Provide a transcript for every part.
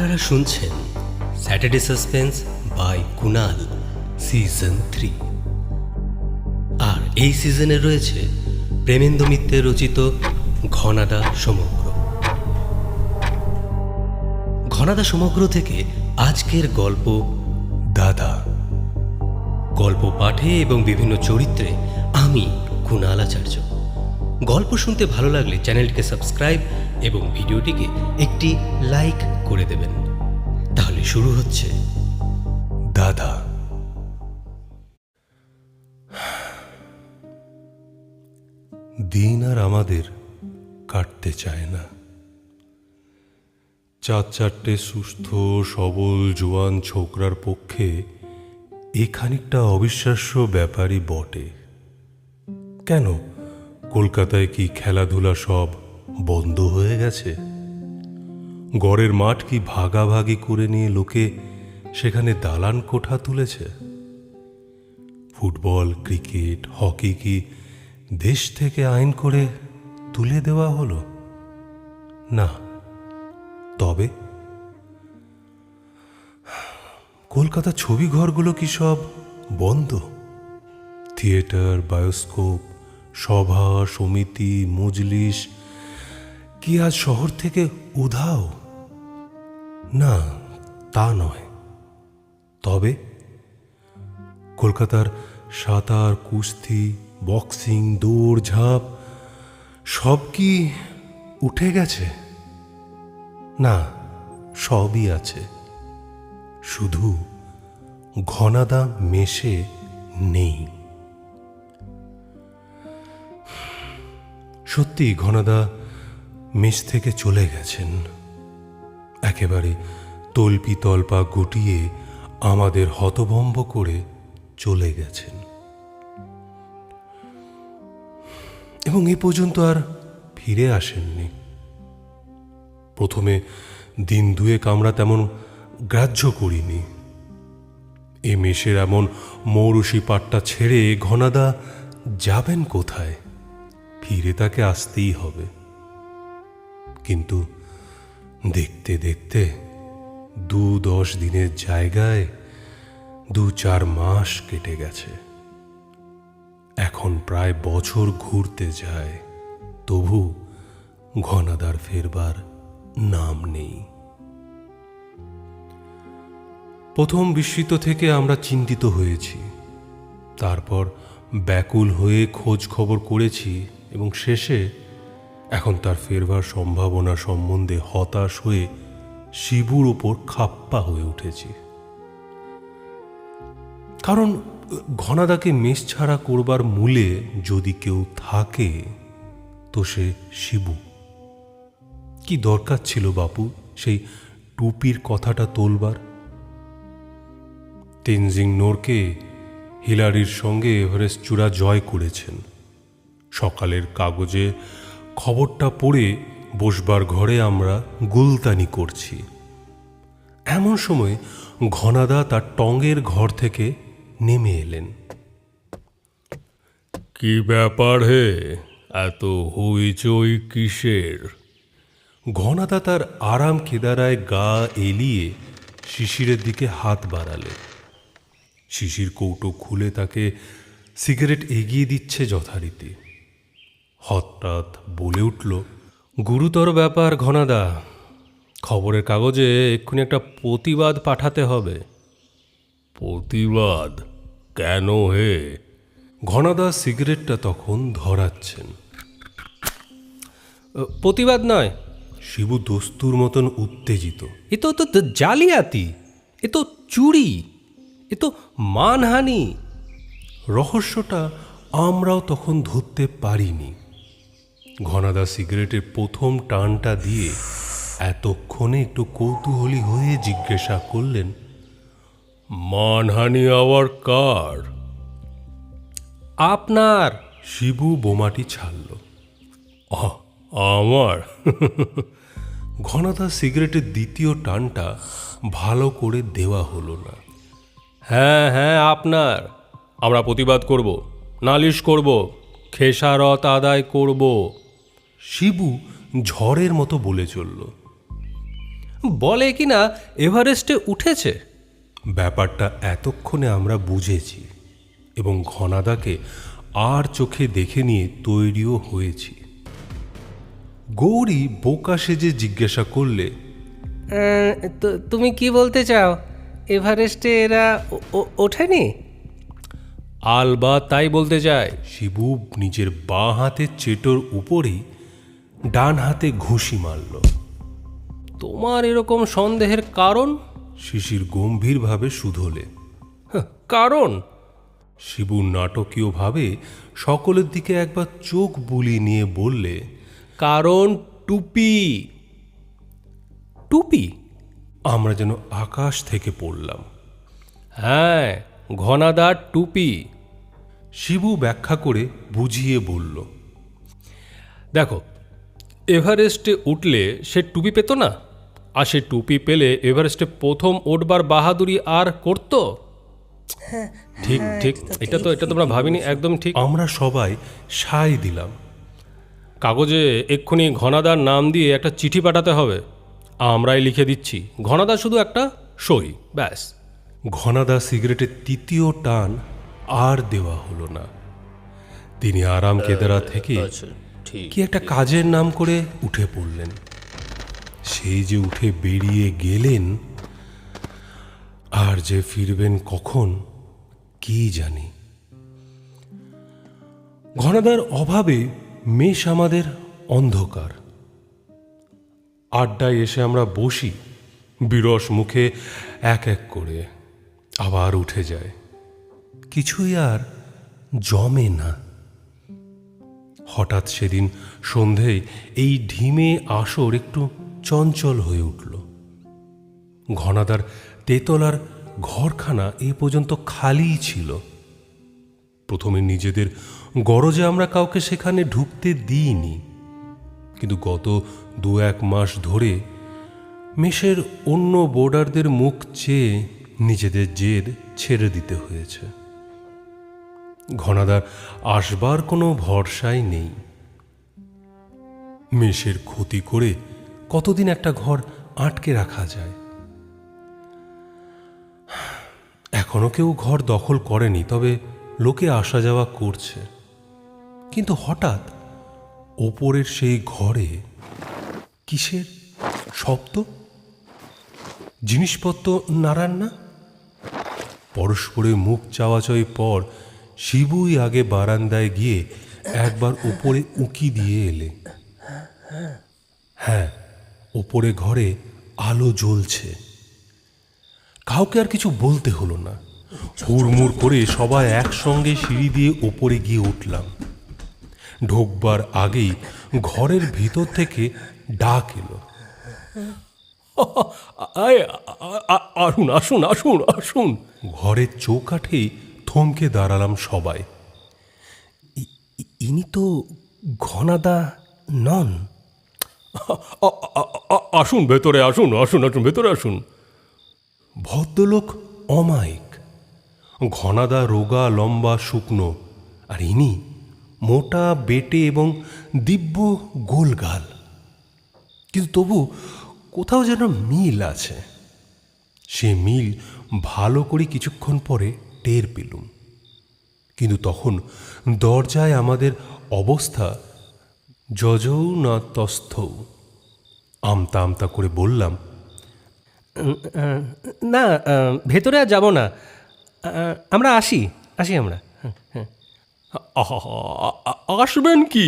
আপনারা শুনছেন Saturday suspense by Kunal season 3। আর এই সিজনে রয়েছে প্রেমেন্দ্র মিত্রের রচিত ঘনাদা সমগ্র। ঘনাদা সমগ্র থেকে আজকের গল্প দাদা। গল্প পাঠে এবং বিভিন্ন চরিত্রে আমি কুনাল আচার্য। গল্প শুনতে ভালো লাগলে চ্যানেলটিকে সাবস্ক্রাইব এবং ভিডিওটিকে একটি লাইক করে দেবেন। তাহলে শুরু হচ্ছে দাদা। দিন আর আমাদের কাটতে চায় না। চারটে সুস্থ সবল জোয়ান ছোকরার পক্ষে এ খানিকটা অবিশ্বাস্য ব্যাপারই বটে। কেন কলকাতায় কি খেলাধুলা সব বন্ধ হয়ে গেছে? গড়ের মাঠ কি ভাগাভাগি করে নিয়ে লোকে সেখানে দালান কোঠা তুলেছে? ফুটবল ক্রিকেট হকি কি দেশ থেকে আইন করে তুলে দেওয়া হলো? না। তবে কলকাতা ছবিঘরগুলো কি সব বন্ধ? থিয়েটার বায়োস্কোপ সভা সমিতি মজলিস কি আজ শহর থেকে উধাও? না, তা নয়। তবে কলকাতার সাঁতার কুস্তি বক্সিং দৌড়ঝাঁপ সব কি উঠে গেছে? না, সবই আছে, শুধু ঘনাদা মেশে নেই। সত্যি ঘনাদা মেস থেকে চলে গেছেন। একেবারে তল্পি তল্পা গুটিয়ে আমাদের হতভম্ব করে চলে গেছেন এবং এ পর্যন্ত আর ফিরে আসেননি। প্রথমে দিন দুয়েক আমরা তেমন গ্রাহ্য করিনি। এ মেষের এমন মৌরুষি পাটটা ছেড়ে ঘনাদা যাবেন কোথায়? ফিরে তাকে আসতেই হবে। কিন্তু দেখতে দেখতে 2-10 দিনের জায়গায় 2-4 মাস কেটে গেছে। এখন প্রায় বছর ঘুরতে যায়, তবু ঘনাদার ফেরবার নাম নেই। প্রথম বিস্মিত থেকে আমরা চিন্তিত হয়েছি, তারপর ব্যাকুল হয়ে খোঁজ খবর করেছি এবং শেষে এখন তার ফেরবার সম্ভাবনা সম্বন্ধে হতাশ হয়ে শিবুর ওপর খাপ্পা হয়ে উঠেছি। কারণ ঘনাদাকে মেষ ছাড়া করবার মূলে যদি কেউ থাকে তো সে শিবু। কি দরকার ছিল বাপু সেই টুপির কথাটা তোলবার? তেনজিং নোরকে হিলারির সঙ্গে এভারেস্ট চূড়া জয় করেছেন। সকালের কাগজে খবরটা পড়ে বসবার ঘরে আমরা গুলতানি করছি। এমন সময় ঘনাদা তার টঙ্গের ঘর থেকে নেমে এলেন। কি ব্যাপার হে, এত হইচই কিসের? ঘনাদা তার আরাম কেদারায় গা এলিয়ে শিশিরের দিকে হাত বাড়ালে। শিশির কৌটো খুলে তাকে সিগারেট এগিয়ে দিচ্ছে যথারীতি। হঠাৎ বলে উঠল, গুরুতর ব্যাপার ঘনাদা, খবরের কাগজে এক্ষুনি একটা প্রতিবাদ পাঠাতে হবে। প্রতিবাদ কেন হে? ঘনাদা সিগারেটটা তখন ধরাচ্ছেন। প্রতিবাদ নয়, শিবু দস্তুর মতন উত্তেজিত। এ তো জালিয়াতি, এ তো চুরি, এ তো মানহানি। রহস্যটা আমরাও তখন ধরতে পারিনি। ঘনাদা সিগারেটের প্রথম টানটা দিয়ে এতক্ষণে একটু কৌতূহলী হয়ে জিজ্ঞাসা করলেন, মানহানি আবার কার? আপনার। শিবু বোমাটি ছাড়ল। আমার? ঘনাদা সিগারেটের দ্বিতীয় টানটা ভালো করে দেওয়া হলো না। হ্যাঁ হ্যাঁ আপনার। আমরা প্রতিবাদ করব, নালিশ করব, খেসারত আদায় করব। শিবু ঝড়ের মতো বলে চলল। বলে কিনা এভারেস্টে উঠেছে। ব্যাপারটা এতক্ষণে আমরা বুঝেছি এবং ঘনাদাকে আর চোখে দেখে নিয়ে তৈরিও হয়েছি। গৌরী বোকা সেজে জিজ্ঞাসা করলে, তুমি কি বলতে চাও, এভারেস্টে এরা ওঠেনি? আলবা তাই বলতে চায়। শিবু নিজের বাঁ হাতের চেটোর উপরেই ডান হাতে ঘুষি মারল। তোমার এরকম সন্দেহের কারণ? শিশির গম্ভীরভাবে শুধোলে। কারণ? শিবু নাটকীয়ভাবে সকলের দিকে একবার চোখ বুলিয়ে নিয়ে বললে, কারণ টুপি। টুপি? আমরা যেন আকাশ থেকে পড়লাম। হ্যাঁ, ঘনাদার টুপি। শিবু ব্যাখ্যা করে বুঝিয়ে বলল, দেখো, এভারেস্টে উঠলে সে টুপি পেত না, আর সে টুপি পেলে এভারেস্টে প্রথম উঠবার বাহাদুরি আর করত। ঠিক ঠিক, এটা তোমরা ভাবিনি, একদম ঠিক। আমরা সবাই সায় দিলাম। কাগজে এক্ষুনি ঘনাদার নাম দিয়ে একটা চিঠি পাঠাতে হবে, আমরাই লিখে দিচ্ছি। ঘনাদা শুধু একটা সই, ব্যাস। ঘনাদা সিগারেটের তৃতীয় টান আর দেওয়া হলো না। তিনি আরাম কেদারা থেকে কি একটা কাজের নাম করে উঠে পড়লেন। সেই যে উঠে বেরিয়ে গেলেন, আর যে ফিরবেন কখন কি জানি। ঘনাদার অভাবে মেষ আমাদের অন্ধকার। আড্ডায় এসে আমরা বসি, বিরস মুখে এক এক করে, আবার উঠে যায়। কিছুই আর জমে না। হঠাৎ সেদিন সন্ধেয় এই ঢিমে আসর একটু চঞ্চল হয়ে উঠল। ঘনাদার তেতলার ঘরখানা এ পর্যন্ত খালিই ছিল। প্রথমে নিজেদের গরজে আমরা কাউকে সেখানে ঢুকতে দিইনি, কিন্তু গত 2-1 মাস ধরে মেষের অন্য বোর্ডারদের মুখ চেয়ে নিজেদের জেদ ছেড়ে দিতে হয়েছে। ঘনাদার আসবার কোনো ভরসাই নেই। মেষের ক্ষতি করে কতদিন একটা ঘর আটকে রাখা যায়? এখনো কেউ ঘর দখল করেনি, তবে লোকে আসা যাওয়া করছে। কিন্তু হঠাৎ ওপরের সেই ঘরে কিসের শব্দ? জিনিসপত্র নাড়ান না? পরস্পরের মুখ চাওয়াচাওয়ি পর শিবুই আগে বারান্দায় গিয়ে একবার উপরে উঁকি দিয়ে এলে। হ্যাঁ, ওপরে ঘরে আলো জ্বলছে। কাউকে আর কিছু বলতে হলো না। হুড়মুড় করে সবাই একসঙ্গে সিঁড়ি দিয়ে ওপরে গিয়ে উঠলাম। ঢোকবার আগেই ঘরের ভিতর থেকে ডাক এলো, আসুন আসুন আসুন আসুন। ঘরের চৌকাঠেই থমকে দাঁড়ালাম সবাই। ইনি তো ঘনাদা নন? আসুন ভেতরে, আসুন আসুন আসুন, ভেতরে আসুন। ভদ্রলোক অমায়িক। ঘনাদা রোগা, লম্বা, শুকনো, আর ইনি মোটা, বেটে এবং দিব্য গোলগাল। কিন্তু তবু কোথাও যেন মিল আছে। সে মিল ভালো করে কিছুক্ষণ পরে টের পেলুম। কিন্তু তখন দরজায় আমাদের অবস্থা যজৌ না তস্থৌ। আমতা আমতা করে বললাম, না, ভেতরে আর যাব না, আমরা আসি আমরা। আসবেন কি?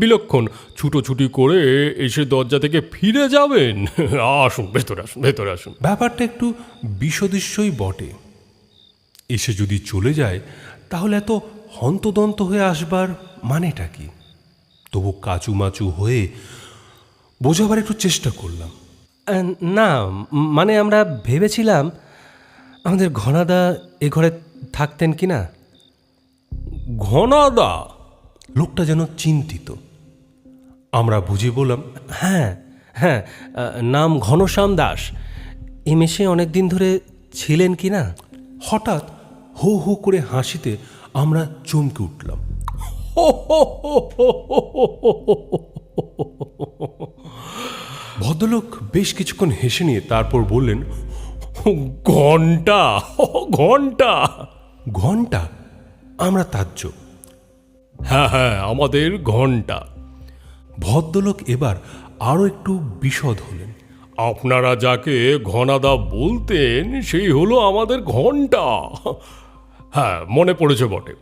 বিলক্ষণ ছুটোছুটি করে এসে দরজা থেকে ফিরে যাবেন? আসুন, ভেতরে আসুন, ভেতরে আসুন। ব্যাপারটা একটু বিষদৃশ্যই বটে। এসে যদি চলে যায় তাহলে এত হন্তদন্ত হয়ে আসবার মানেটা কি? তবু কাচুমাচু হয়ে বোঝাবার একটু চেষ্টা করলাম। না, মানে আমরা ভেবেছিলাম আমাদের ঘনাদা এ ঘরে থাকতেন কি না। ঘনাদা? লোকটা যেন চিন্তিত। আমরা বুঝে বললাম, হ্যাঁ হ্যাঁ, নাম ঘনশ্যাম দাস। এ মেশে অনেক দিন ধরে ছিলেন কি না। হঠাৎ হো হো করে হাসিতে আমরা চমকে উঠলাম। ভদ্র ভদ্রলোক বেশ কিছুক্ষণ হেসে নিয়ে তারপর বললেন, ঘন্টা, ঘন্টা, ঘন্টা। আমরা তাজ্জব। হ্যাঁ হ্যাঁ, আমাদের ঘন্টা। ভদ্রলোক এবার আরও একটু বিশদ হলেন। আপনারা যাকে ঘনাদা বলতেন সেই হলো আমাদের ঘন্টা। হ্যাঁ, মনে পড়েছে বটে।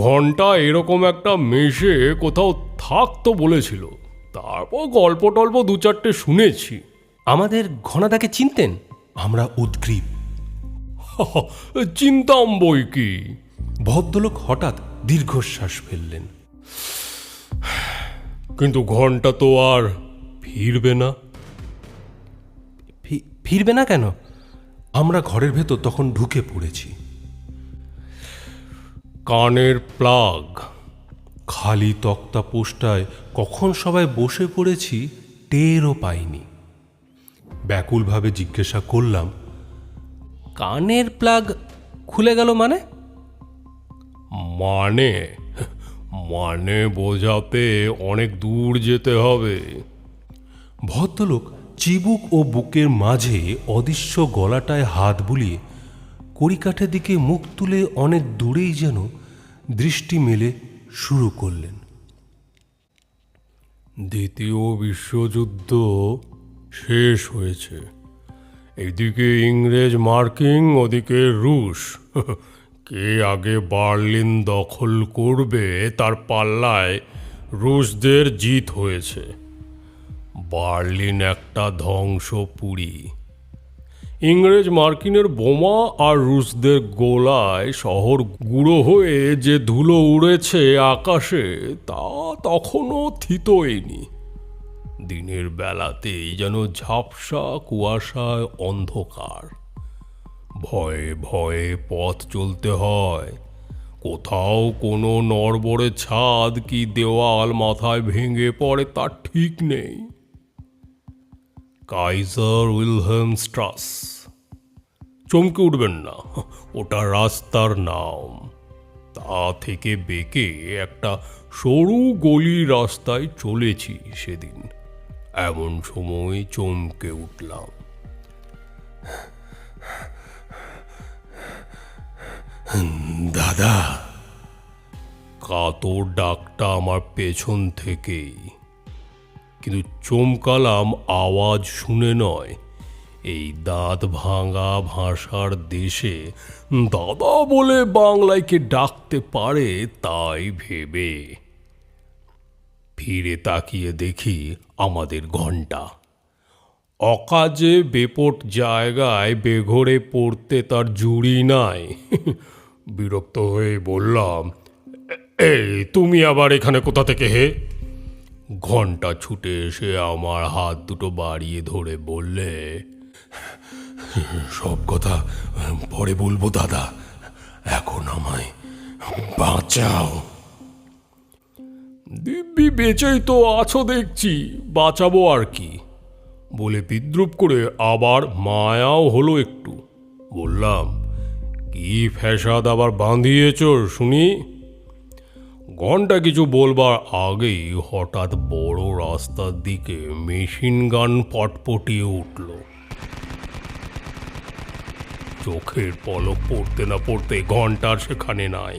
ঘন্টা এরকম একটা মেশে কোথাও থাকতো বলেছিল। তারপর গল্প টল্প দু চারটে শুনেছি। আমাদের ঘনাদাকে চিনতেন? আমরা উদ্গ্রীব। চিন্তাম বই কি। ভদ্রলোক হঠাৎ দীর্ঘশ্বাস ফেললেন। কিন্তু ঘন্টা তো আর ফিরবে না। ফিরবে না কেন? আমরা ঘরের ভেতর তখন ঢুকে পড়েছি। কানের প্লাগ, খালি তক্তা পোস্টায় কখন সবাই বসে পড়েছি টেরও পাইনি। ব্যাকুলভাবে জিজ্ঞাসা করলাম, কানের প্লাগ খুলে গেল মানে? মানে মানে বোঝাতে অনেক দূর যেতে হবে। ভদ্রলোক চিবুক ও বুকের মাঝে অদৃশ্য গলাটায় হাত বুলিয়ে কড়িকাঠের দিকে মুখ তুলে অনেক দূরেই যেন দৃষ্টি মেলে শুরু করলেন। দ্বিতীয় বিশ্বযুদ্ধ শেষ হয়েছে। এদিকে ইংরেজ মার্কিং, ওদিকে রুশ। কে আগে বার্লিন দখল করবে তার পাল্লায় রুশদের জিত হয়েছে। বার্লিন একটা ধ্বংসপুরী। ইংরেজ মার্কিনের বোমা আর রুশদের গোলায় শহর গুঁড়ো হয়ে যে ধুলো উড়েছে আকাশে, তা তখনও থিতোয়নি। দিনের বেলাতেই যেন ঝাপসা কুয়াশায় অন্ধকার। ভয়ে ভয়ে পথ চলতে হয়। কোথাও কোনো নড়বড়ে ছাদ কি দেওয়াল মাথায় ভেঙে পড়ে তার ঠিক নেই। Kaiser Wilhelm Strasse. চমকে উঠবেন না, ওটা রাস্তার নাম। তা থেকে বেঁকে একটা সরু গলি রাস্তায় চলেছি সেদিন। এমন সময় চমকে উঠলাম। দাদা। কাতর ডাকটা আমার পেছন থেকেই, কিন্তু চমকালাম আওয়াজ শুনে নয়। এই দাঁত ভাঙা ভাষার দেশে দাদা বলে বাংলায়কে ডাকতে পারে তাই ভেবে। ফিরে তাকিয়ে দেখি আমাদের ঘন্টা। অকাজে বেপট জায়গায় বেঘরে পড়তে তার জুড়ি নাই। বিরক্ত হয়ে বললাম, এই তুমি আবার এখানে কোথা থেকে হে? ঘন্টা ছুটে এসে আমার হাত দুটো বাড়িয়ে ধরে বললে, সব কথা পরে বলবো দাদা, এখন আমায় বাঁচাও। দিব্যি বেঁচেই তো আছো দেখছি, বাঁচাবো আর কি বলে বিদ্রুপ করে আবার মায়াও হলো একটু। বললাম, কি ফ্যাসাদ আবার বাঁধিয়েছ শুনি? ঘন্টা কিছু বলবার আগেই হঠাৎ বড় রাস্তার দিকে মেশিন গান পটপটিয়ে উঠল। চোখের পলক পড়তে না পড়তে ঘন্টার সেখানে নাই।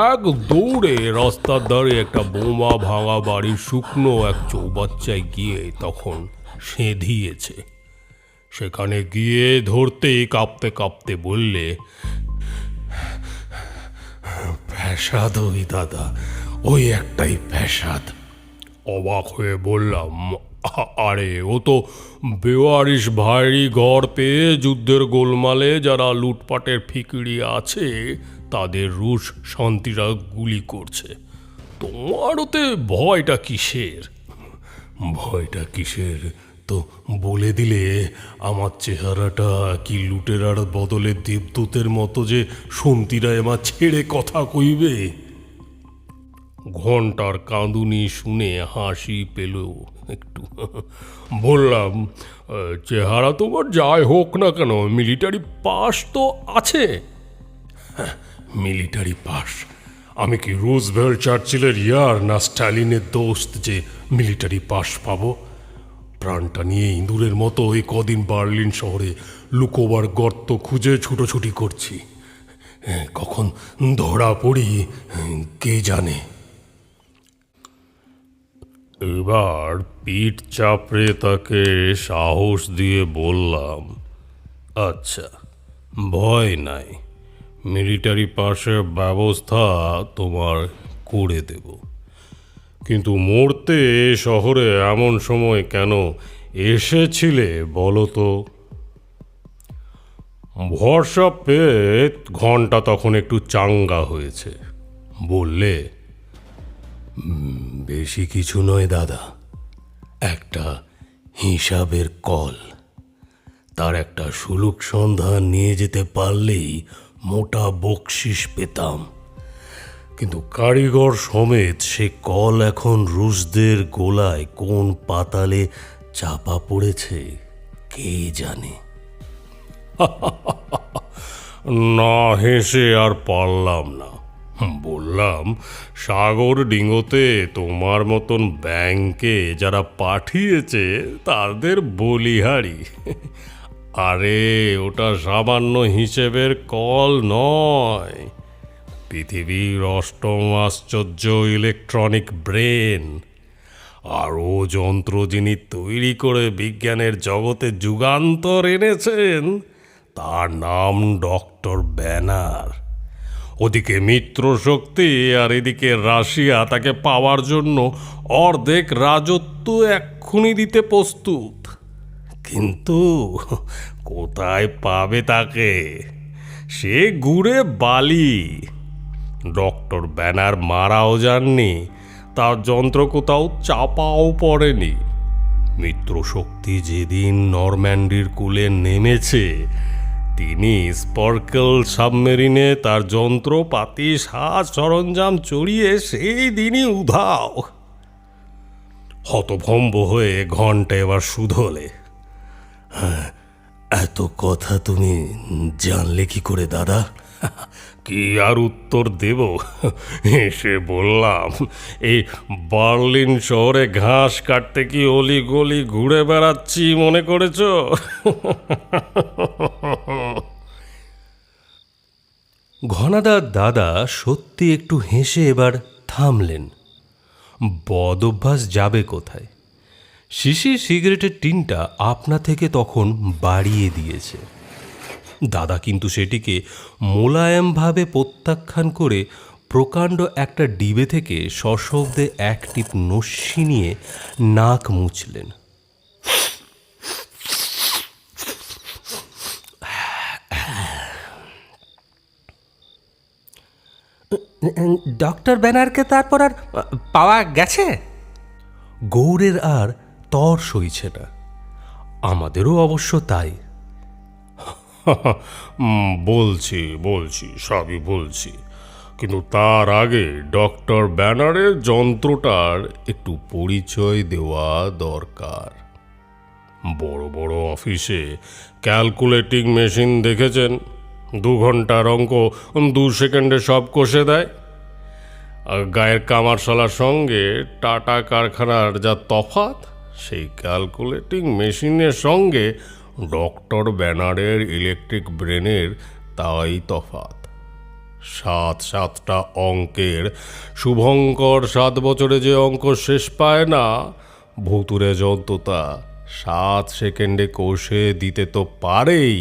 এক দৌড়ে রাস্তার ধারে একটা বোমা ভাঙা বাড়ির শুকনো এক চৌবাচ্চায় গিয়ে তখন সেঁধিয়েছে। সেখানে গিয়ে ধরতেই কাঁপতে কাঁপতে বললে, ফ্যাসাদ ওই দাদা, ওই একটাই ফ্যাসাদ। অবাক হয়ে বললাম, আরে ও তো বেওয়ারিশ ভারী ঘর পেয়ে যুদ্ধের গোলমালে যারা লুটপাটের ফিকিরি আছে তাদের রুশ শান্তিরা গুলি করছে। তোমার ওতে ভয়টা কিসের? ভয়টা কিসের তো বলে দিলে আমার চেহারাটা কি লুটেরার বদলে দেবদূতের মতো যে শান্তিরা আমার ছেড়ে কথা কইবে। ঘন্টার কাঁদুনি শুনে হাসি পেল একটু। বললাম, চেহারা তোমার যাই হোক না কেন, মিলিটারি পাস তো আছে। Military pass? আমি কি রুজভেল্ট চার্চিলের ইয়ার না স্ট্যালিনের দোস্ত যে মিলিটারি পাস পাবো? প্রাণটা নিয়ে ইঁদুরের মতো এই কদিন বার্লিন শহরে লুকোবার গর্ত খুঁজে ছুটোছুটি করছি। কখন ধরা পড়ি কে জানে। এবার পিঠ চাপড়ে তাকে সাহস দিয়ে বললাম, আচ্ছা ভয় নাই, মিলিটারি পাসের ব্যবস্থা তোমার করে দেব, কিন্তু মরতে শহরে এমন সময় কেন এসেছিলে বলো তো? ভরসা পেয়ে ঘন্টা তখন একটু চাঙ্গা হয়েছে, বললে, বেশি কিছু নয় দাদা, একটা হিসাবের কল। তার একটা সুলুক সন্ধান নিয়ে যেতে পারলেই মোটা বকশিস পেতাম, কিন্তু কারিগর সমেত সে কল এখন রুশদের গোলায় কোন পাতালে চাপা পড়েছে কে জানে। না হেসে আর পারলাম না, বললাম, সাগর ডিঙ্গোতে তোমার মতন ব্যাংকে যারা পাঠিয়েছে তাদের বলিহারি। আরে ওটা সামান্য হিসেবের কল নয়, পৃথিবীর অষ্টম আশ্চর্য ইলেকট্রনিক ব্রেন। আর ও যন্ত্র যিনি তৈরি করে বিজ্ঞানের জগতে যুগান্তর এনেছেন তার নাম ডক্টর ব্যানার। ওদিকে মিত্র শক্তি আর এদিকে রাশিয়া তাকে পাওয়ার জন্য অর্ধেক রাজত্ব এক্ষুনি দিতে প্রস্তুত। কিন্তু কোথায় পাবে তাকে? সে ঘুরে বালি। ডক্টর ব্যানার মারাও যাননি, তার যন্ত্র কোথাও চাপাও পড়েনি। মিত্র শক্তি যেদিন নরম্যান্ডির কূলে নেমেছে, তিনি স্পার্কেল সাবমেরিনে তার যন্ত্রপাতি সাজ সরঞ্জাম চড়িয়ে সেই দিনই উধাও। হতভম্ব হয়ে ঘন্টা এবার শুধলে, এত কথা তুমি জানলে কি করে দাদা? কি আর উত্তর দেব? এসে বললাম, এই বার্লিন শহরে ঘাস কাটতে কি অলি গলি ঘুরে বেড়াচ্ছি মনে করেছ? ঘনাদার দাদা সত্যি একটু হেসে এবার থামলেন। বদ অভ্যাস যাবে কোথায়? শিশির সিগারেটের টিনটা আপনা থেকে তখন বাড়িয়ে দিয়েছে। দাদা কিন্তু সেটিকে মোলায়েমভাবে প্রত্যাখ্যান করে প্রকাণ্ড একটা ডিবে থেকে সশব্দে এক টিপ নস্যি নিয়ে নাক মুছলেন। ডক্টর ব্যানারকে তারপর আর পাওয়া গেছে? গৌরের আর তর সইছে না, আমাদেরও অবশ্য তাই। বলছি সবই বলছি, কিন্তু তার আগে ডক্টর ব্যানারের যন্ত্রটার একটু পরিচয় দেওয়া দরকার। বড় বড় অফিসে ক্যালকুলেটিং মেশিন দেখেছেন? 2 ঘন্টার অঙ্ক 2 সেকেন্ডে সব কষে দেয়। আর গায়ের কামারশালার সঙ্গে টাটা কারখানার যা তফাৎ, সেই ক্যালকুলেটিং মেশিনের সঙ্গে ডক্টর ব্যানারের ইলেকট্রিক ব্রেনের তাই তফাৎ। 7টা অঙ্কের শুভঙ্কর 7 বছরে যে অঙ্ক শেষ পায় না, ভুতুরে যন্ত্রটা 7 সেকেন্ডে কষে দিতে তো পারেই,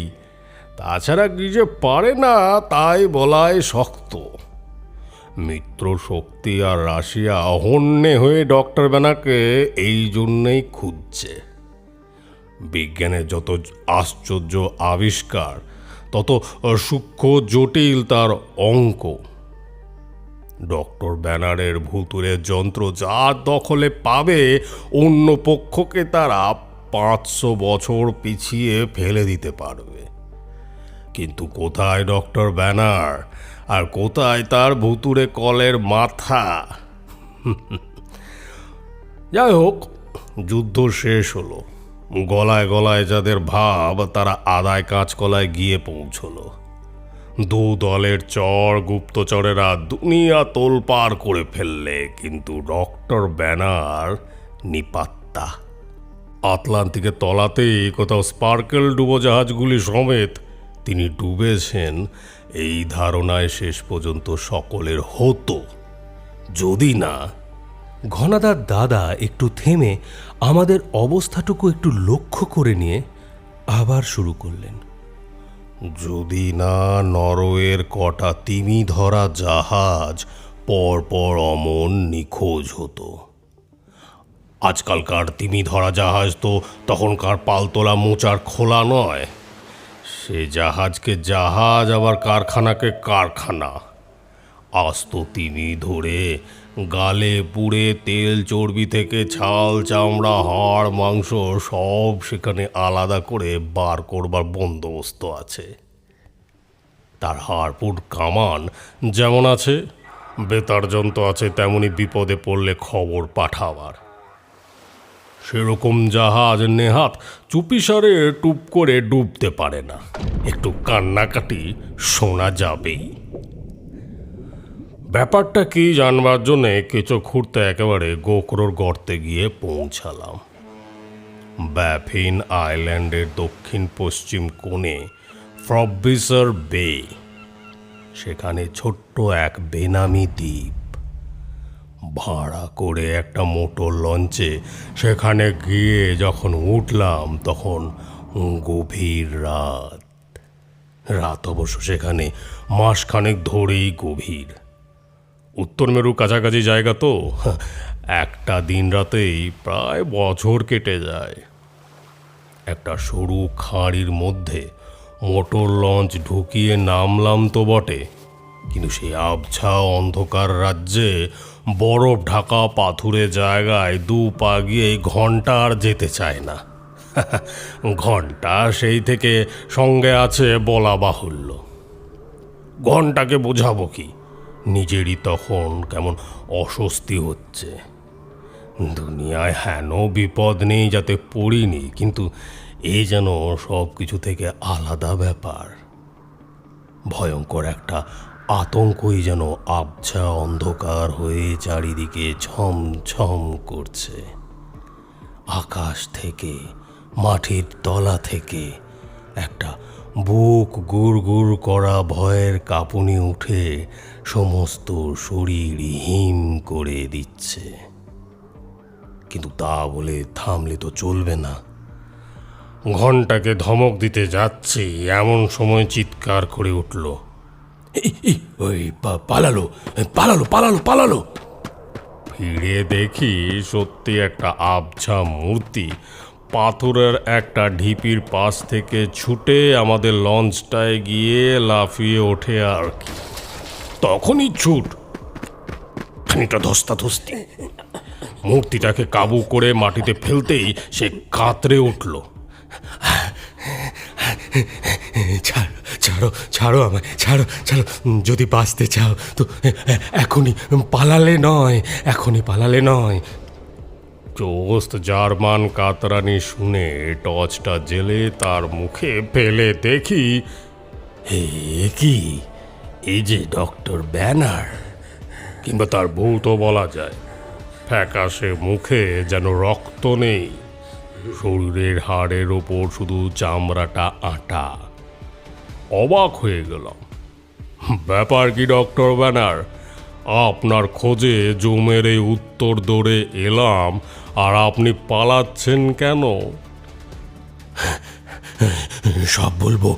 তাছাড়া কি যে পারে না তাই বলাই শক্ত। মিত্র শক্তি আর রাশিয়া হন্যে হয়ে ডক্টর ব্যানারকে এই জন্যেই খুঁজছে। বিজ্ঞানের যত আশ্চর্য আবিষ্কার, তত সূক্ষ্ম জটিল তার অঙ্ক। ডক্টর ব্যানারের ভুতুরে যন্ত্র যার দখলে পাবে, অন্য পক্ষকে তারা 500 বছর পিছিয়ে ফেলে দিতে পারবে। কিন্তু কোথায় ডক্টর ব্যানার, আর কোথায় তার ভুতুরে কলের মাথা? যাই হোক, যুদ্ধ শেষ হলো। গলায় গলায় যাদের ভাব, তারা আদায় কাঁচকলায় গিয়ে পৌঁছলো। 2 দলের চর গুপ্তচরেরা দুনিয়া তোলপাড় করে ফেললে, কিন্তু ডক্টর ব্যানার নিপাত্তা। আটলান্টিকের তলাতেই কোথাও স্পার্কেল ডুবোজাহাজগুলি সমেত তিনি ডুবেছেন, এই ধারণায় শেষ পর্যন্ত সকলের হতো। যদি না, ঘনাদার দাদা একটু থেমে আমাদের অবস্থাটুকু একটু লক্ষ্য করে নিয়ে আবার শুরু করলেন। যদি না নরওয়ের কটা তিমি ধরা জাহাজ পরপর অমন নিখোঁজ হতো। আজকালকার তিমি ধরা জাহাজ তো তখনকার পালতোলা মোচার খোলা নয়, সে জাহাজকে জাহাজ আবার কারখানাকে কারখানা। আস্ত তিমি ধরে গালে পুড়ে তেল চর্বি থেকে ছাল চামড়া হাড় মাংস সব সেখানে আলাদা করে বার করবার বন্দোবস্ত আছে। তার হাড়পুট কামান যেমন আছে, বেতার যন্ত্র আছে, তেমনি বিপদে পড়লে খবর পাঠাবার। সেরকম জাহাজ নেহাত চুপিসারে টুপ করে ডুবতে পারে না, একটু কান্নাকাটি শোনা যাবেই। ব্যাপারটা কি জানবার জন্যে কেঁচো খুঁড়তে একেবারে গোকরোর গর্তে গিয়ে পৌঁছালাম। ব্যাফিন আইল্যান্ডের দক্ষিণ পশ্চিম কোণে ফ্রববিসার বে, সেখানে ছোট্ট এক বেনামি দ্বীপ। ভাড়া করে একটা মোটর লঞ্চে সেখানে গিয়ে যখন উঠলাম তখন গভীর রাত। রাত অবশ্য সেখানে মাসখানেক ধরেই গভীর। উত্তর মেরুর কাছাকাছি জায়গা তো, একটা দিন রাতেই প্রায় বছর কেটে যায়। একটা সরু খাঁড়ির মধ্যে মোটর লঞ্চ ঢুকিয়ে নামলাম তো বটে, কিন্তু সেই আবছা অন্ধকার রাজ্যে বরফ ঢাকা পাথুরে জায়গায় দু পা গিয়ে ঘন্টা আর যেতে চায় না। ঘন্টা সেই থেকে সঙ্গে আছে বলা বাহুল্য। ঘন্টাকে বোঝাবো কি, নিজেরই তখন কেমন অস্বস্তি হচ্ছে। দুনিয়ায় হেন বিপদ নেই যাতে পড়িনি, কিন্তু এই যেন সব কিছু থেকে আলাদা ব্যাপার। ভয়ঙ্কর একটা আতঙ্কই যেন আবছা অন্ধকার হয়ে চারিদিকে ছমছম করছে। আকাশ থেকে, মাটির তলা থেকে একটা বুক গুড় গুড় করা ভয়ের কাঁপুনি উঠে সমস্ত শরীর হিম করে দিচ্ছে। কিন্তু তা বলে থামলে তো চলবে না। ঘন্টাকে ধমক দিতে যাচ্ছি এমন সময় চিৎকার করে উঠল, ওই পালালো পালালো পালালো পালালো। ফিরে দেখি সত্যি একটা আবছা মূর্তি পাথরের একটা ঢিপির পাশ থেকে ছুটে আমাদের লঞ্চটায় গিয়ে লাফিয়ে ওঠে আর কি। তখনই ছুট, খানিকটা ধস্তাধস্তি। মূর্তিটাকে কাবু করে মাটিতে ফেলতেই সে কাতরে উঠল। ছাড়ো ছাড়ো ছাড়ো আমায়, ছাড়ো ছাড়ো, যদি বাঁচতে চাও তো এখনই পালালে নয়, এখনই পালালে নয়। চোস্ত জার্মান কাতরানি শুনে টর্চটা জেলে তার মুখে ফেলে দেখি, এ কি, এই যে ডক্টর ব্যানার, কিংবা তার বউতো বলা যায়। ফ্যাকাশে মুখে যেন রক্ত নেই, শরীরের হাড়ের ওপর শুধু চামড়াটা আটা। অবাক হয়ে গেলাম। ব্যাপার কি ডক্টর ব্যানার, আপনার খোঁজে জমের এই উত্তর দৌড়ে এলাম, আর আপনি পালাচ্ছেন কেন? সব বলবো,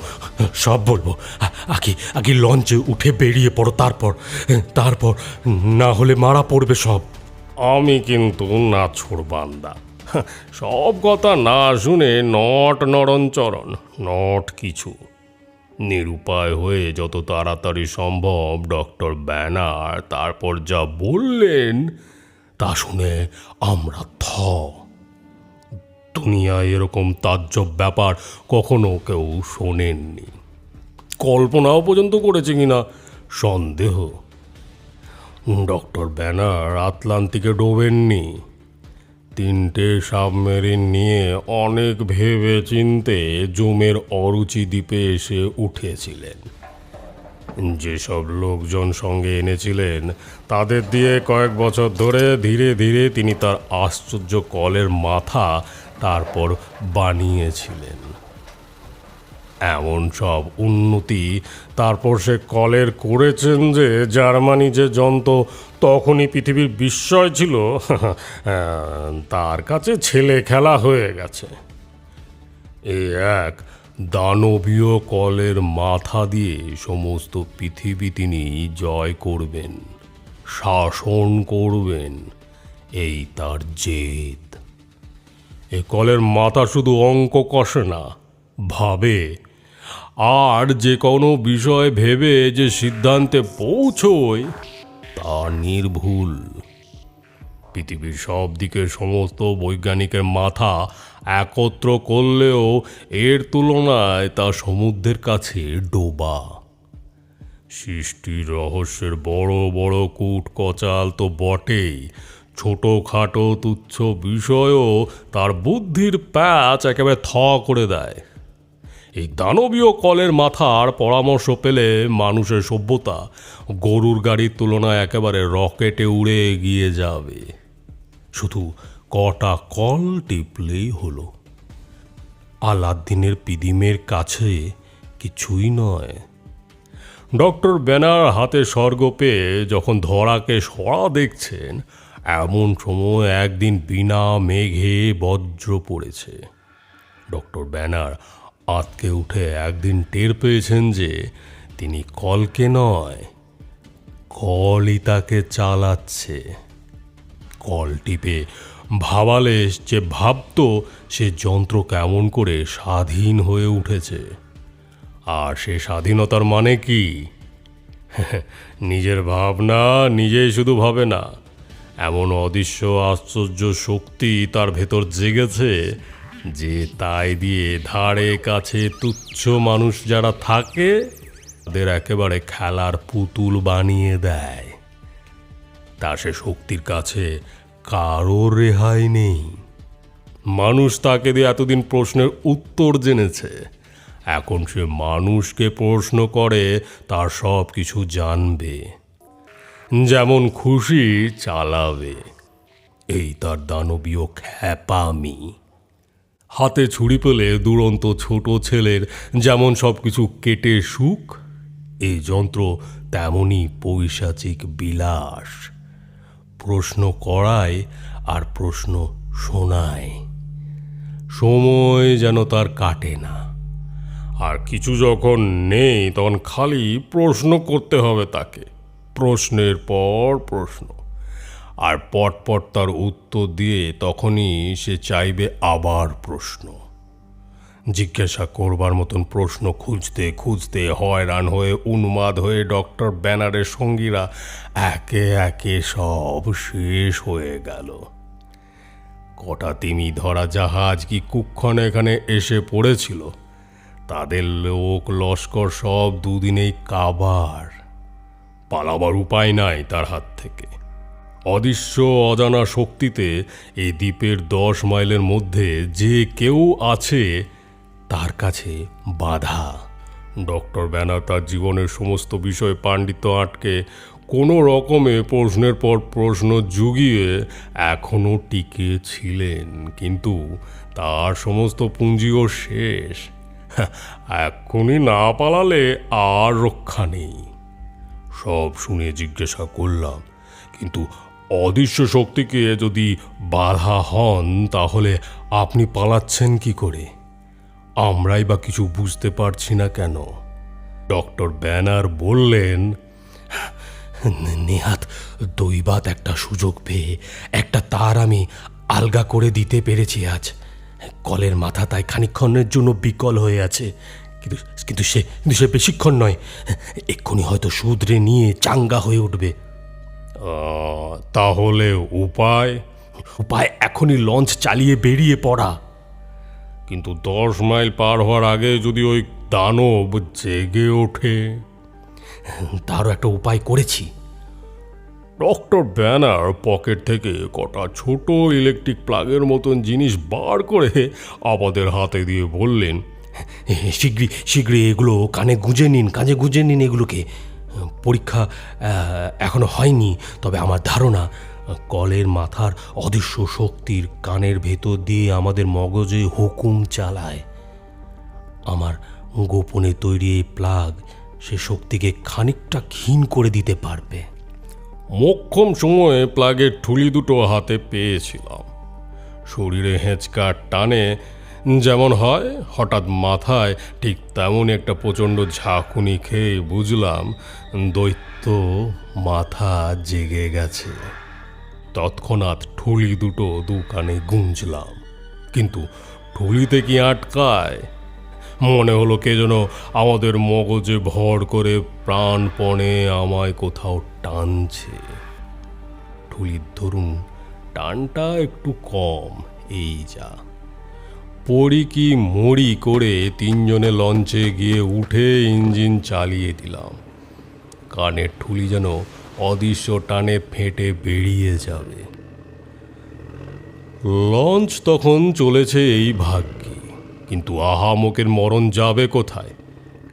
সব বলবো। আগে আগে লঞ্চে উঠে বেরিয়ে পড়ো, তারপর না হলে মারা পড়বে সব। আমি কিন্তু নাছোড় বান্দা, সব কথা না শুনে নট নরণচরণ, নট কিছু। নিরুপায় হয়ে যত তাড়াতাড়ি সম্ভব ডক্টর ব্যানার তারপর যা বললেন তা শুনে আমরা থ। দুনিয়ায় এরকম তাজ্জব ব্যাপার কখনো কেউ শোনেননি, কল্পনাও পর্যন্ত করেছে কিনা সন্দেহ। ডক্টর ব্যানার আটলান্টিকে ডোবেননি, 3টে সাবমেরিন নিয়ে অনেক ভেবে চিনতে জুমের অরুচি দ্বীপে এসে উঠেছিলেন। যেসব লোকজন সঙ্গে এনেছিলেন তাদের দিয়ে কয়েক বছর ধরে ধীরে ধীরে তিনি তার আশ্চর্য কলের মাথা তারপর বানিয়েছিলেন। এমন সব উন্নতি তারপর সে কলের করেছেন যে জার্মানি যে যন্ত্র তখনই পৃথিবীর বিস্ময় ছিল, তার কাছে ছেলে খেলা হয়ে গেছে। এই এক দানবীয় কলের মাথা দিয়ে সমস্ত পৃথিবী তিনি জয় করবেন, শাসন করবেন, এই তার জেদ। এ কলের মাথা শুধু অঙ্ক কষে না, ভাবে, আর যে কোনো বিষয় ভেবে যে সিদ্ধান্তে পৌঁছয় তা নির্ভুল। পৃথিবীর সব দিকের সমস্ত বৈজ্ঞানিকের মাথা একত্র করলেও এর তুলনায় তা সমুদ্রের কাছে ডোবা। সৃষ্টির রহস্যের বড় বড় কূট কচাল তো বটেই, ছোটোখাটো তুচ্ছ বিষয়ও তার বুদ্ধির প্যাচ একেবারে থ করে দেয়। এই দানবীয় কলের মাথার পরামর্শ পেলে মানুষের সভ্যতা গরুর গাড়ির তুলনায় একেবারে রকেটে উড়ে এগিয়ে যাবে। শুধু কটা কল টিপলেই হলো। আলাদ্দিনের পিদিমের কাছে কিছুই নয়। ডক্টর ব্যানার হাতে স্বর্গ পেয়ে যখন ধরাকে সরা দেখছেন, এমন সময় একদিন বিনা মেঘে বজ্র পড়েছে। ডক্টর ব্যানার আতকে উঠে একদিন টের পেয়েছেন যে তিনি কলকে নয়, কলই তাকে চালাচ্ছে। কল টিপে ভাবালে যে ভাবত সে যন্ত্র কেমন করে স্বাধীন হয়ে উঠেছে। আর সে স্বাধীনতার মানে কি? নিজের ভাবনা নিজেই শুধু ভাবে না, এমন অদৃশ্য আশ্চর্য শক্তি তার ভেতর জেগেছে যে তাই দিয়ে ধারে কাছে তুচ্ছ মানুষ যারা থাকে তাদের একেবারে খেলার পুতুল বানিয়ে দেয়। তা সে শক্তির কাছে কারো রেহাই নেই। মানুষ তাকে দিয়ে এতদিন প্রশ্নের উত্তর জেনেছে, এখন সে মানুষকে প্রশ্ন করে তার সব কিছু জানবে, যেমন খুশি চালাবে। এই তার দানবীয় খ্যাপামি। হাতে ছুরি পেলে দুরন্ত ছোট ছেলের যেমন সব কিছু কেটে সুখ, এই যন্ত্র তেমনই পৈশাচিক বিলাস। প্রশ্ন করায় আর প্রশ্ন শোনায়। সময় যেন তার কাটে না। আর কিছু যখন নেই তখন খালি প্রশ্ন করতে হবে তাকে, প্রশ্নের পর প্রশ্ন। আর পটপট তার উত্তর দিয়ে তখনই সে চাইবে আবার প্রশ্ন। জিজ্ঞাসা করবার মতন প্রশ্ন খুঁজতে খুঁজতে হয়রান হয়ে উন্মাদ হয়ে ডক্টর ব্যানারের সঙ্গীরা একে একে সব শেষ হয়ে গেল। কটা তিমি ধরা জাহাজ কি কুক্ষণে এখানে এসে পড়েছিল, তাদের লোক লস্কর সব দুদিনেই কাবার। পালাবার উপায় নাই তার হাত থেকে। অদৃশ্য অজানা শক্তিতে এই দ্বীপের 10 মাইলের মধ্যে যে কেউ আছে তার কাছে বাধা। ডক্টর ব্যানার তার জীবনের সমস্ত বিষয় পাণ্ডিত্য আটকে কোনো রকমে প্রশ্নের পর প্রশ্ন জুগিয়ে এখনও টিকে ছিলেন, কিন্তু তার সমস্ত পুঁজিও শেষ। এক্ষুনি না পালালে আর রক্ষা নেই। সব শুনে জিজ্ঞাসা করলাম, কিন্তু অদৃশ্য শক্তিকে যদি বাধা হন তাহলে আপনি পালাচ্ছেন কি করে? আমরাই বা কিছু বুঝতে পারছি না কেন? ডক্টর ব্যানার বললেন, নেহাত দৈবাত একটা সুযোগ পেয়ে একটা তার আমি আলগা করে দিতে পেরেছি আজ। কলের মাথা তাই খানিকক্ষণের জন্য বিকল হয়ে আছে, কিন্তু সে বেশিক্ষণ নয়। এক্ষুনি হয়তো শুধরে নিয়ে চাঙ্গা হয়ে উঠবে। তাহলে উপায়? উপায় এখনই লঞ্চ চালিয়ে বেরিয়ে পড়া। কিন্তু 10 মাইল পার হওয়ার আগে যদি ওই দানব জেগে ওঠে? তারও একটা উপায় করেছি। ডক্টর ব্যানার পকেট থেকে কটা ছোট ইলেকট্রিক প্লাগের মতন জিনিস বার করে আমাদের হাতে দিয়ে বললেন, শীঘ্রই এগুলো কানে গুঁজে নিন এগুলোকে। পরীক্ষা এখনো হয়নি, তবে আমার ধারণা কলের মাথার অদৃশ্য শক্তির কানের ভেতর দিয়ে আমাদের মগজে হুকুম চালায়। আমার গোপনে তৈরি এই প্লাগ সে শক্তিকে খানিকটা ক্ষীণ করে দিতে পারবে। মোক্ষম সময়ে প্লাগের ঠুলি দুটো হাতে পেয়েছিলাম। শরীরে হেঁচকার টানে যেমন হয়, হঠাৎ মাথায় ঠিক তেমনই একটা প্রচণ্ড ঝাঁকুনি খেয়ে বুঝলাম দৈত্য মাথা জেগে গেছে। তৎক্ষণাৎ ঠুলি দুটো দু কানে গুঁজলাম, কিন্তু ঠুলিতে কি আটকায়? মনে হলো কে যেন আমাদের মগজে ভর করে প্রাণপণে আমায় কোথাও টানছে। ঠুলির ধরুন টানটা একটু কম, এই যা। পড়ি কি মরি করে তিনজনে লঞ্চে গিয়ে উঠে ইঞ্জিন চালিয়ে দিলাম। কানের ঠুলি যেন অদৃশ্য টানে ফেটে বেরিয়ে যাবে। লঞ্চ তখন চলেছে এই ভাগ্যে, কিন্তু আহামকের মরণ যাবে কোথায়?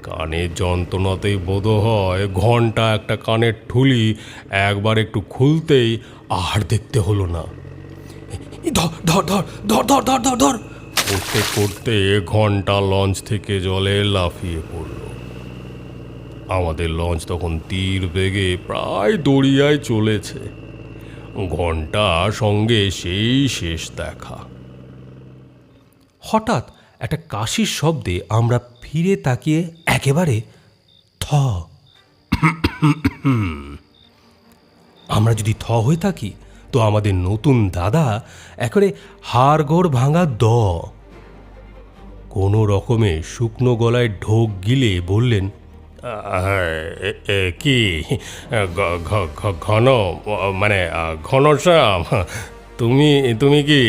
কানের যন্ত্রণাতেই বোধ হয় ঘন্টা একটা কানের ঠুলি একবার একটু খুলতেই আর দেখতে হলো না। ধর ধর ধর ধর ধর ধর ধর ধর করতে করতে ঘন্টা লঞ্চ থেকে জলে লাফিয়ে পড়ল। আমাদের লঞ্চ তখন তীর বেগে প্রায় দরিয়ায় চলেছে। ঘন্টা সঙ্গে সেই শেষ দেখা। হঠাৎ একটা কাশির শব্দে আমরা ফিরে তাকিয়ে একেবারে থ। আমরা যদি থ হয়ে থাকি তো আমাদের নতুন দাদা একেবারে হাড়গোড় ভাঙা কোনো রকমে শুকনো গলায় ঢোক গিলে বললেন, কি ঘন মানে ঘনশ্যাম, তুমি কি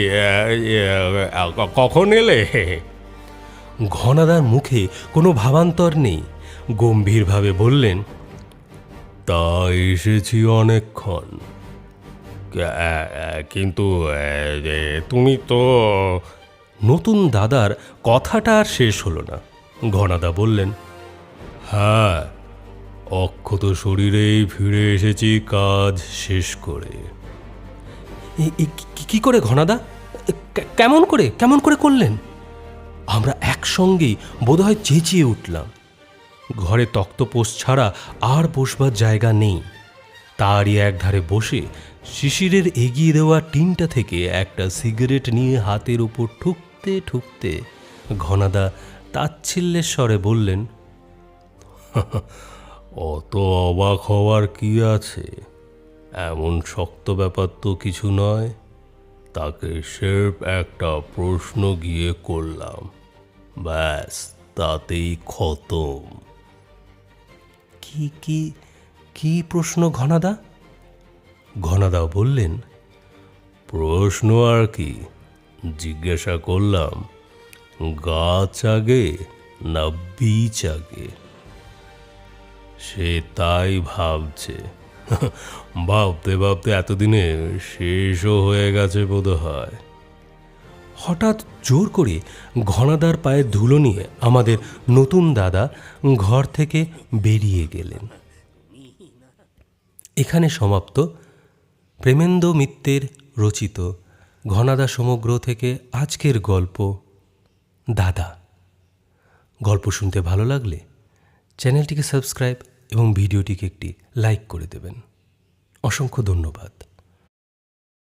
কখন এলে? ঘনাদার মুখে কোনো ভাবান্তর নেই, গম্ভীরভাবে বললেন, তা এসেছি অনেকক্ষণ, কিন্তু তুমি তো। নতুন দাদার কথাটা আর শেষ হলো না। ঘনাদা বললেন, হ্যাঁ, অক্ষত শরীরেই ফিরে এসেছি কাজ শেষ করে। কি করে ঘনাদা? কেমন করে করলেন? আমরা একসঙ্গেই বোধহয় চেঁচিয়ে উঠলাম। ঘরে তক্তপোষ ছাড়া আর বসবার জায়গা নেই। তারই একধারে বসে শিশিরের এগিয়ে দেওয়া টিনটা থেকে একটা সিগারেট নিয়ে হাতের উপর ঠুকতে ঠুকতে ঘনাদা তাচ্ছিল্যের স্বরে বললেন, অত অবাক হওয়ার কি আছে? এমন শক্ত ব্যাপার তো কিছু নয়। তাকে স্রেফ একটা প্রশ্ন গিয়ে করলাম, ব্যাস, তাতেই খতম। কি কি কি প্রশ্ন ঘনাদা? ঘনাদা বললেন, প্রশ্ন আর কি, জিজ্ঞাসা করলাম, গাছ আগে না বীজ আগে? সে তাই ভাবছে। ভাবতে ভাবতে এতদিনে শেষও হয়ে গেছে বোধ হয়। হঠাৎ জোর করে ঘনাদার পায়ে ধুলো নিয়ে আমাদের নতুন দাদা ঘর থেকে বেরিয়ে গেলেন। এখানে সমাপ্ত প্রেমেন্দ্র মিত্রের রচিত ঘনাদা সমগ্র থেকে আজকের গল্প দাদা। গল্প শুনতে ভালো লাগলে চ্যানেলটিকে সাবস্ক্রাইব এবং ভিডিওটিকে একটি লাইক করে দেবেন। অসংখ্য ধন্যবাদ।